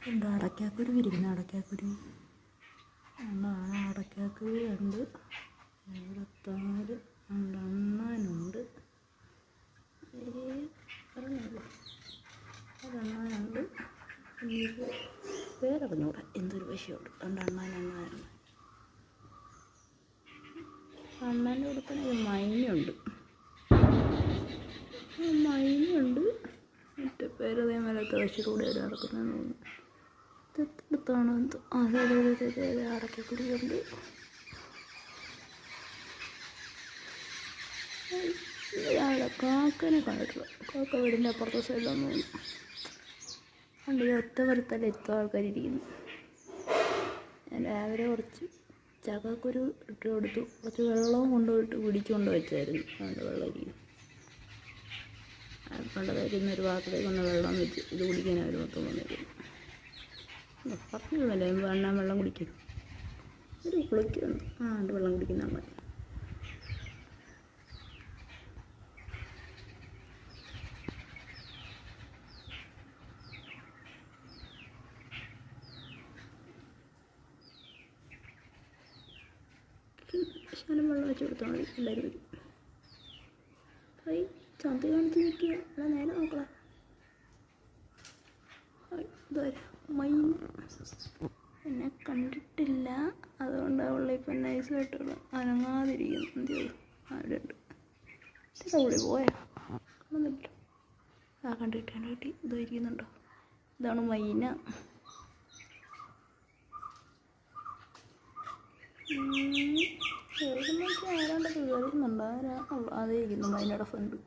ഉണ്ട് അടയ്ക്കാക്കുരു വിരിക്കുന്ന അടയ്ക്കാക്കുരു ഉണ്ടാണ്. അടയ്ക്കാക്കുരു ഉണ്ട്, 74 രണ്ടെണ്ണാനുണ്ട്, ഒരെണ്ണാനുണ്ട്. എനിക്ക് പേരറിഞ്ഞൂടെ, എന്തൊരു പശയുണ്ട്. രണ്ടെണ്ണാനുണ്ട്. അണ്ണാൻ്റെ കൂടെ തന്നെ ഒരു മൈനുണ്ട്, മറ്റേ പേര് അതേമാരത്തെ പശയിലൂടെ നടക്കുന്നതെന്ന് തോന്നുന്നു. ഇതെടുത്താണ് എന്തോ അതെ അടയ്ക്കക്കുരുണ്ട്. രാവിലെ കാക്കനെ കണ്ടിട്ടുള്ള കാക്ക വീടിൻ്റെ അപ്പുറത്തെ സൈഡിലാന്ന് തോന്നുന്നു. ഉണ്ട് ഈ ഒറ്റ വരത്തല്ല എത്ര ആൾക്കാരിയിരിക്കുന്നു. ഞാൻ രാവിലെ കുറച്ച് ചക്കക്കുരു ഇട്ട് കൊടുത്തു, കുറച്ച് വെള്ളവും കൊണ്ടുപോയിട്ട് കുടിച്ചുകൊണ്ട് വെച്ചായിരുന്നു. അതുകൊണ്ട് വെള്ളം ഇരിക്കും കൊണ്ടതായിരുന്നു. ഒരു പാത്രത്തേക്ക് ഒന്ന് വെള്ളം വെച്ച് ഇത് കുടിക്കാൻ അവർ മൊത്തം വന്നിരിക്കുന്നു. പറഞ്ഞില്ലേ എണ്ണ വെള്ളം കുടിക്കും, ഒരു കുളിക്കുന്നു. അത് വെള്ളം കുടിക്കുന്ന അമ്മ. ശകലം വെള്ളം വെച്ച് കൊടുത്താൽ മതി, എല്ലാവരും വരും. ചന്ത കാണിച്ച് നിൽക്കുക, അല്ല നേരെ നോക്കളാ. ഇതുവരെ മൈൻ എന്നെ കണ്ടിട്ടില്ല, അതുകൊണ്ട് അവളെ ഇപ്പം നൈസായിട്ടുള്ള അനങ്ങാതിരിക്കുന്നു. എന്ത് ചെയ്തു? അവിടെ ഉണ്ട്. അവിടെ പോയാ കാണുന്നില്ല. കണ്ടിട്ട് ഇത് ഇരിക്കുന്നുണ്ടോ? ഇതാണ് മൈന. കേൾക്കുന്നൊക്കെ ആരാണ്ട് കയറുന്നുണ്ട്. അതേ ഇരിക്കുന്നു മൈനയുടെ ഫ്രണ്ട്.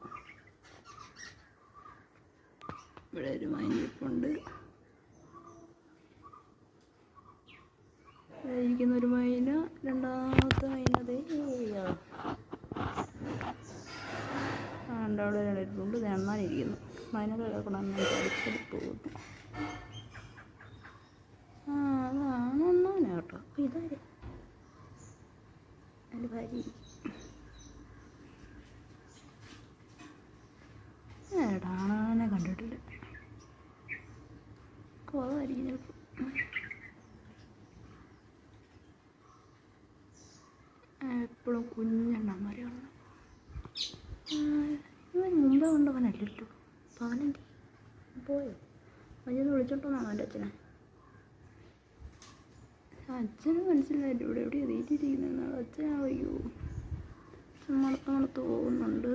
ഇവിടെ ഒരു മൈൻ ഇരിപ്പുണ്ട്. ഇരിക്കുന്ന ഒരു മൈന, രണ്ടാമത്തെ മൈന അതേ അവിടെ ഇരിപ്പുണ്ട്. എണ്ണാനിരിക്കുന്നു. മൈനൊക്കെ കിടക്കണം, അടിച്ചടി പോകുന്നു. അതാണ് ഒന്നാനാ കേട്ടോ. അപ്പം ഇതാര് എൻ്റെ ഭാര്യ ഏടാണെ കണ്ടിട്ടില്ല. കുറവായിരിക്കും ചിലപ്പോൾ. എപ്പോഴും കുഞ്ഞെണ്ണന്മാരെയാണ്. ഇവൻ മുമ്പേ കൊണ്ടവനല്ലല്ലോ. അപ്പം അവനെന്തി പോയോ? അവനൊന്ന് വിളിച്ചോണ്ടോന്നാണോ എൻ്റെ അച്ഛനെ? അച്ഛനും മനസ്സിലായില്ല ഇവിടെ എവിടെയാണ് തീറ്റിരിക്കുന്നതെന്നാണ്. അച്ഛനാവയ്യോ മണത്ത് പോകുന്നുണ്ട്.